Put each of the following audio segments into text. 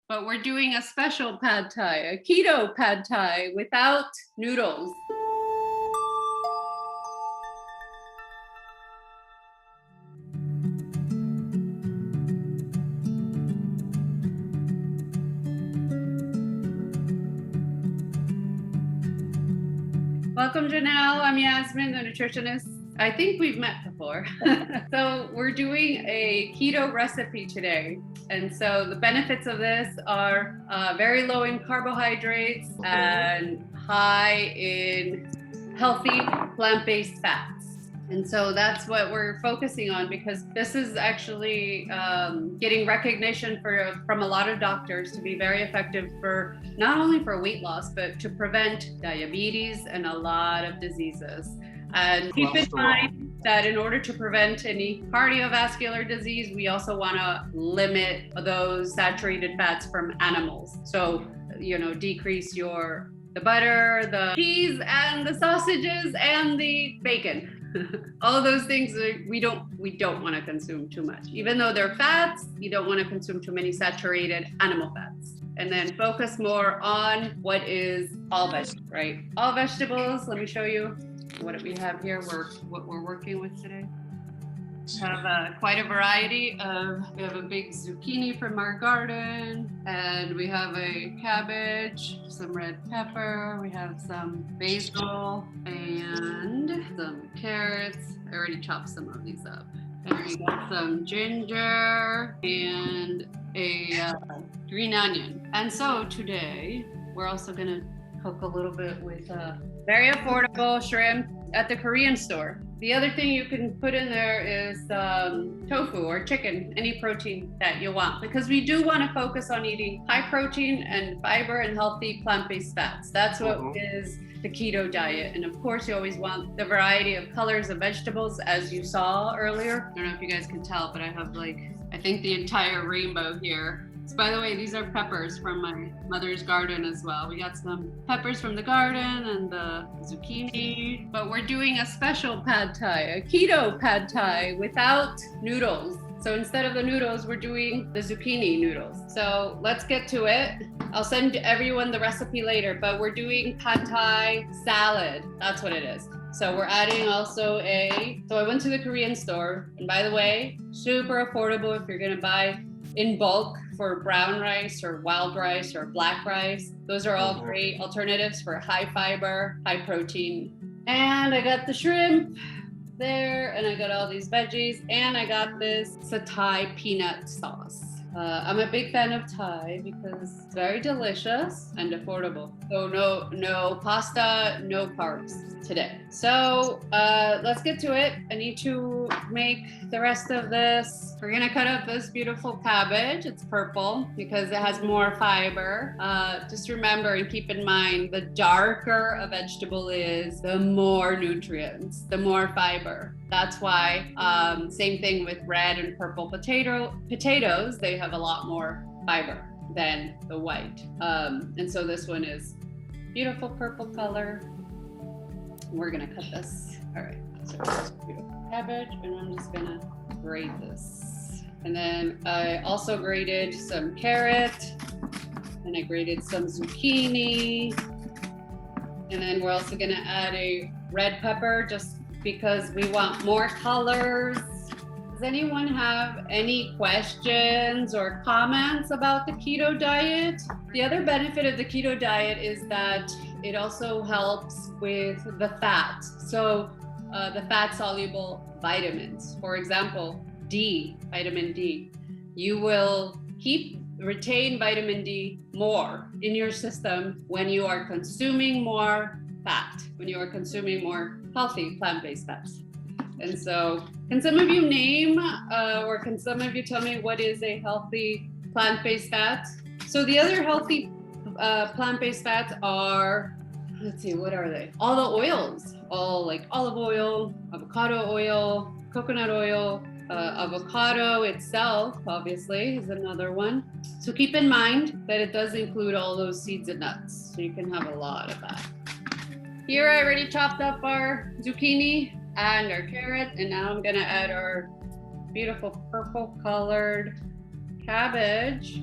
but we're doing a special pad thai, a keto pad thai without noodles. Welcome, Janelle. I'm Yasmin, the nutritionist. I think we've met before. So we're doing a keto recipe today. And so the benefits of this are very low in carbohydrates and high in healthy plant-based fats. And so that's what we're focusing on, because this is actually getting recognition from a lot of doctors to be very effective for not only for weight loss, but to prevent diabetes and a lot of diseases. And keep in mind that in order to prevent any cardiovascular disease, we also want to limit those saturated fats from animals. So, decrease the butter, the cheese, and the sausages, and the bacon. All those things we don't want to consume too much. Even though they're fats, you don't want to consume too many saturated animal fats. And then focus more on what is all vegetables, right? All vegetables. Let me show you what we have here. What we're working with today. We have quite a variety we have a big zucchini from our garden, and we have a cabbage, some red pepper, we have some basil, and some carrots. I already chopped some of these up. And we got some ginger and a green onion. And so today, we're also gonna cook a little bit with very affordable shrimp at the Korean store. The other thing you can put in there is tofu or chicken, any protein that you want, because we do want to focus on eating high protein and fiber and healthy plant-based fats. That's what is the keto diet. And of course, you always want the variety of colors of vegetables, as you saw earlier. I don't know if you guys can tell, but I have I think the entire rainbow here. So by the way, these are peppers from my mother's garden as well. We got some peppers from the garden and the zucchini, but we're doing a special pad thai, a keto pad thai without noodles. So instead of the noodles, we're doing the zucchini noodles. So let's get to it. I'll send everyone the recipe later, but we're doing pad thai salad. That's what it is. So we're adding also so I went to the Korean store, and by the way, super affordable if you're gonna buy in bulk for brown rice or wild rice or black rice. Those are all great alternatives for high fiber, high protein. And I got the shrimp there, and I got all these veggies, and I got this satay peanut sauce. I'm a big fan of Thai because it's very delicious and affordable. So no pasta, no carbs today. So let's get to it. I need to make the rest of this. We're gonna cut up this beautiful cabbage. It's purple because it has more fiber. Just remember and keep in mind, the darker a vegetable is, the more nutrients, the more fiber. That's why, same thing with red and purple potatoes, they have a lot more fiber than the white. And so this one is beautiful purple color. We're gonna cut this. All right, so this beautiful cabbage, and I'm just gonna grate this. And then I also grated some carrot, and I grated some zucchini. And then we're also gonna add a red pepper, just because we want more colors. Does anyone have any questions or comments about the keto diet? The other benefit of the keto diet is that it also helps with the fat. So the fat soluble vitamins, for example, vitamin D, you will retain vitamin D more in your system when you are consuming more fat, when you are consuming more healthy plant-based fats. And so can some of you name or can some of you tell me what is a healthy plant-based fat? So the other healthy plant-based fats are, let's see, what are they? All the oils, all like olive oil, avocado oil, coconut oil, avocado itself, obviously, is another one. So keep in mind that it does include all those seeds and nuts. So you can have a lot of that. Here I already chopped up our zucchini and our carrot, and now I'm gonna add our beautiful purple colored cabbage.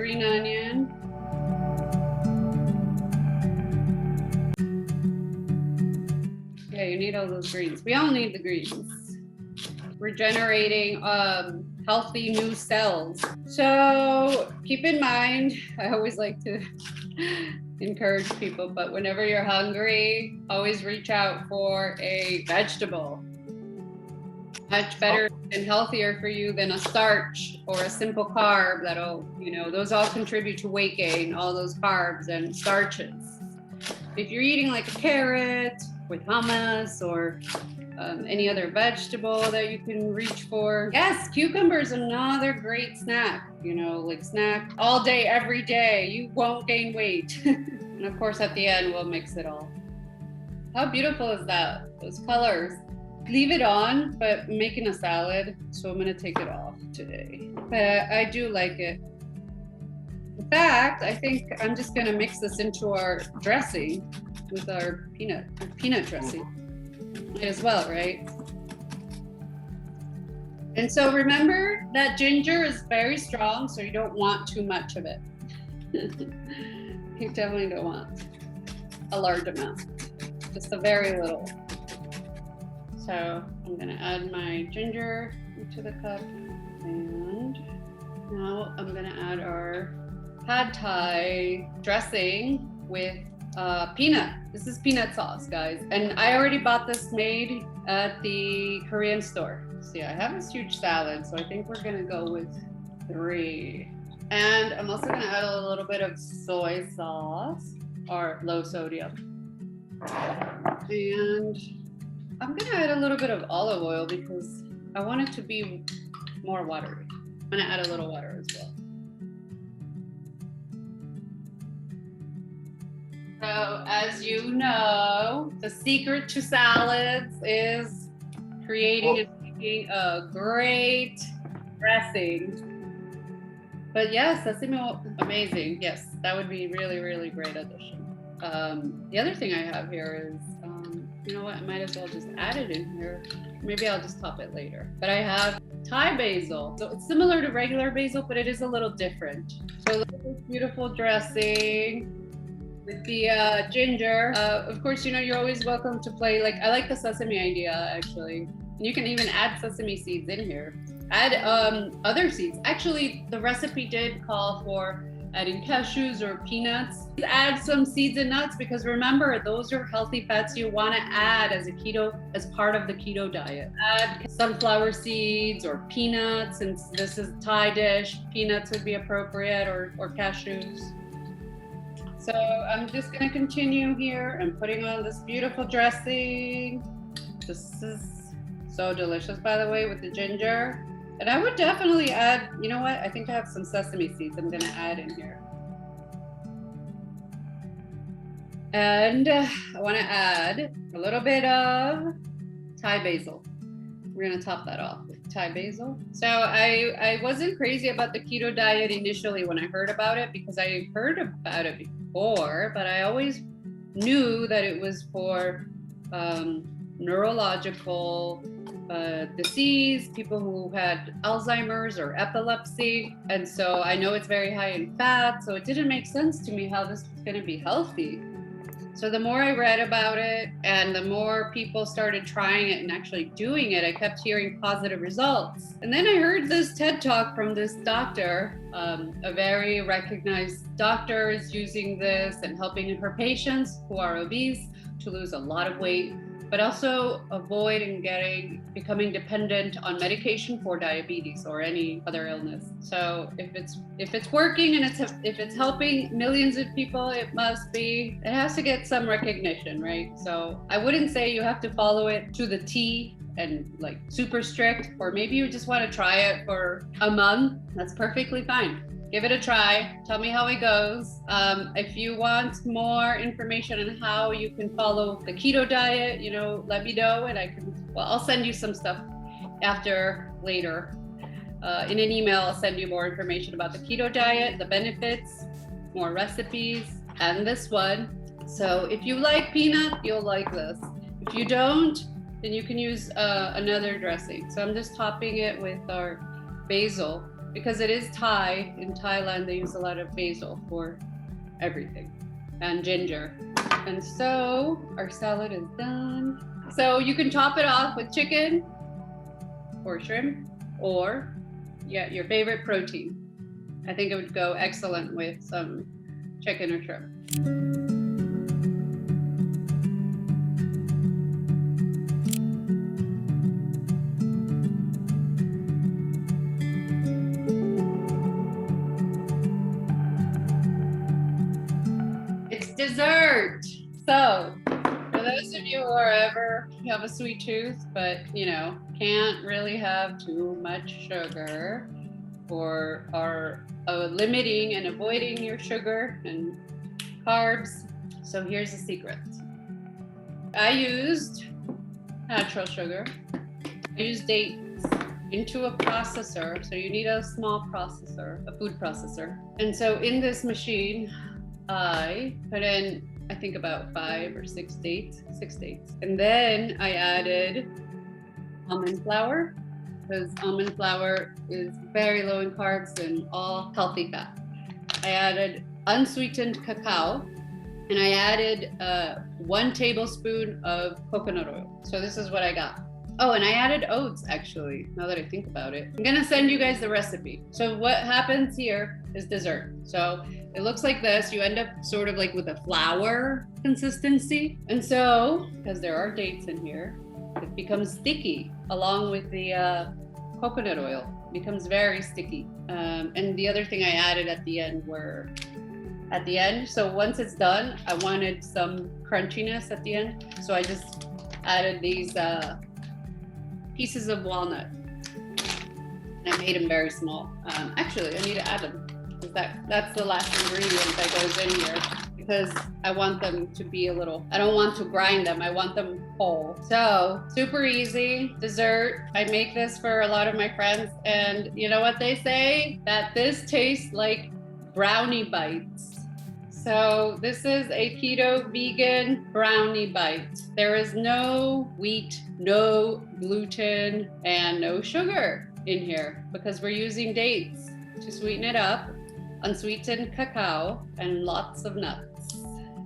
green onion. Yeah, you need all those greens. We all need the greens. We're generating healthy new cells. So keep in mind, I always like to encourage people, but whenever you're hungry, always reach out for a vegetable. Much better and healthier for you than a starch or a simple carb that'll, those all contribute to weight gain, all those carbs and starches. If you're eating like a carrot with hummus or any other vegetable that you can reach for. Yes, cucumbers, another great snack, like snack all day, every day. You won't gain weight. And of course, at the end, we'll mix it all. How beautiful is that? Those colors. Leave it on, but I'm making a salad, so I'm gonna take it off today. But I do like it. In fact, I think I'm just gonna mix this into our dressing with our peanut dressing. Might as well, right? And so remember that ginger is very strong, so you don't want too much of it. You definitely don't want a large amount, just a very little. So I'm gonna add my ginger into the cup, and now I'm gonna add our pad thai dressing with peanut. This is peanut sauce, guys. And I already bought this made at the Korean store. See, I have this huge salad, so I think we're gonna go with 3. And I'm also gonna add a little bit of soy sauce, or low sodium. And I'm gonna add a little bit of olive oil because I want it to be more watery. I'm gonna add a little water as well. So as you know, the secret to salads is creating and making a great dressing. But yes, sesame oil, amazing. Yes, that would be really, really great addition. The other thing I have here is, you know what, I might as well just add it in here. Maybe I'll just top it later. But I have Thai basil. So it's similar to regular basil, but it is a little different. So look at this beautiful dressing with the ginger. Of course, you're always welcome to play. Like, I like the sesame idea, actually. And you can even add sesame seeds in here. Add other seeds. Actually, the recipe did call for adding cashews or peanuts. Add some seeds and nuts, because remember, those are healthy fats you want to add as part of the keto diet. Add sunflower seeds or peanuts, since this is a Thai dish. Peanuts would be appropriate, or cashews. So I'm just going to continue here and putting on this beautiful dressing. This is so delicious, by the way, with the ginger. And I would definitely add, you know what? I think I have some sesame seeds I'm going to add in here. And I want to add a little bit of Thai basil. We're going to top that off with Thai basil. So I wasn't crazy about the keto diet initially when I heard about it, because I heard about it before, but I always knew that it was for neurological disease, people who had Alzheimer's or epilepsy. And so I know it's very high in fat, so it didn't make sense to me how this was going to be healthy. So the more I read about it and the more people started trying it and actually doing it, I kept hearing positive results. And then I heard this TED talk from this doctor, a very recognized doctor, is using this and helping her patients who are obese to lose a lot of weight, but also avoid becoming dependent on medication for diabetes or any other illness. So if it's working and if it's helping millions of people, it has to get some recognition, right? So I wouldn't say you have to follow it to the T and like super strict, or maybe you just want to try it for a month. That's perfectly fine. Give it a try. Tell me how it goes. If you want more information on how you can follow the keto diet, let me know, and I'll send you some stuff later. In an email, I'll send you more information about the keto diet, the benefits, more recipes, and this one. So if you like peanut, you'll like this. If you don't, then you can use another dressing. So I'm just topping it with our basil. because it is Thai. In Thailand, they use a lot of basil for everything, and ginger. And so our salad is done. So you can top it off with chicken or shrimp or your favorite protein. I think it would go excellent with some chicken or shrimp. It's dessert. So for those of you who are ever have a sweet tooth, but can't really have too much sugar, or are limiting and avoiding your sugar and carbs. So here's the secret. I used natural sugar. I used dates into a processor. So you need a small processor, a food processor. And so in this machine, I put in, I think about 5 or 6 dates. And then I added almond flour, because almond flour is very low in carbs and all healthy fat. I added unsweetened cacao, and I added 1 tablespoon of coconut oil. So this is what I got. Oh, and I added oats, actually, now that I think about it. I'm gonna send you guys the recipe. So what happens here is dessert. So it looks like this. You end up sort of like with a flour consistency. And so, because there are dates in here, it becomes sticky along with the coconut oil. It becomes very sticky. And the other thing I added at the end, so once it's done, I wanted some crunchiness at the end. So I just added these pieces of walnut. And I made them very small. Actually, I need to add them, because that's the last ingredient that goes in here, because I want them to be I don't want to grind them. I want them whole. So super easy dessert. I make this for a lot of my friends, and you know what they say? That this tastes like brownie bites. So this is a keto vegan brownie bite. There is no wheat, no gluten, and no sugar in here, because we're using dates to sweeten it up, unsweetened cacao, and lots of nuts.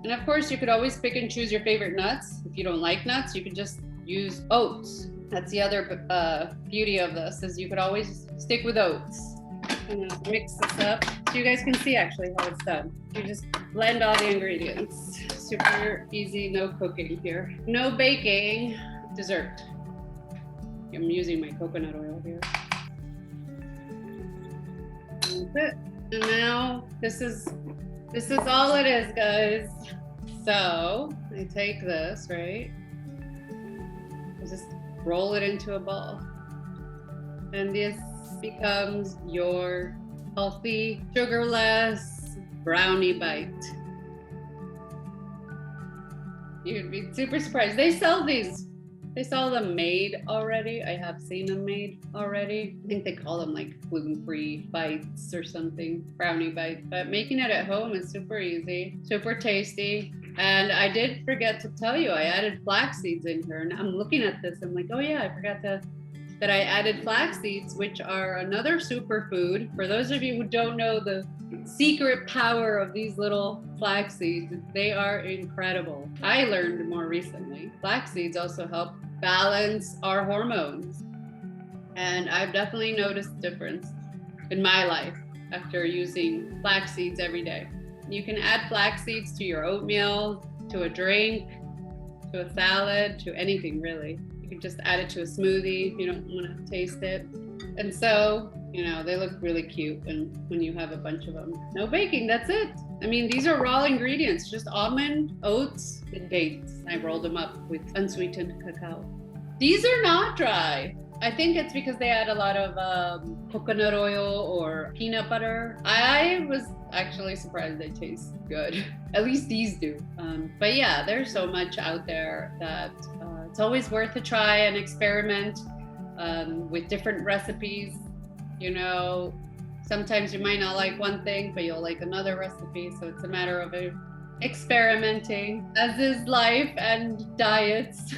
And of course, you could always pick and choose your favorite nuts. If you don't like nuts, you could just use oats. That's the other beauty of this, is you could always stick with oats. I'm gonna mix this up so you guys can see actually how it's done. You just blend all the ingredients. Super easy, no cooking here. No baking, dessert. I'm using my coconut oil here. That's it. And now this is all it is, guys. So I take this, right? I just roll it into a ball. And this becomes your healthy, sugarless brownie bite. You'd be super surprised. They sell these. They sell them made already. I have seen them made already. I think they call them like gluten-free bites or something, brownie bites. But making it at home is super easy, super tasty. And I did forget to tell you, I added flax seeds in here. And I'm looking at this, I'm like, oh yeah, I forgot that I added flax seeds, which are another superfood. For those of you who don't know the secret power of these little flax seeds, they are incredible. I learned more recently. Flax seeds also help balance our hormones. And I've definitely noticed a difference in my life after using flax seeds every day. You can add flax seeds to your oatmeal, to a drink, to a salad, to anything really. You can just add it to a smoothie if you don't want to taste it. And so, they look really cute and when you have a bunch of them. No baking, that's it. I mean, these are raw ingredients, just almond, oats, and dates. I rolled them up with unsweetened cacao. These are not dry. I think it's because they add a lot of coconut oil or peanut butter. I was actually surprised they taste good. At least these do. But yeah, there's so much out there that it's always worth a try and experiment with different recipes. Sometimes you might not like one thing, but you'll like another recipe. So it's a matter of experimenting, as is life and diets.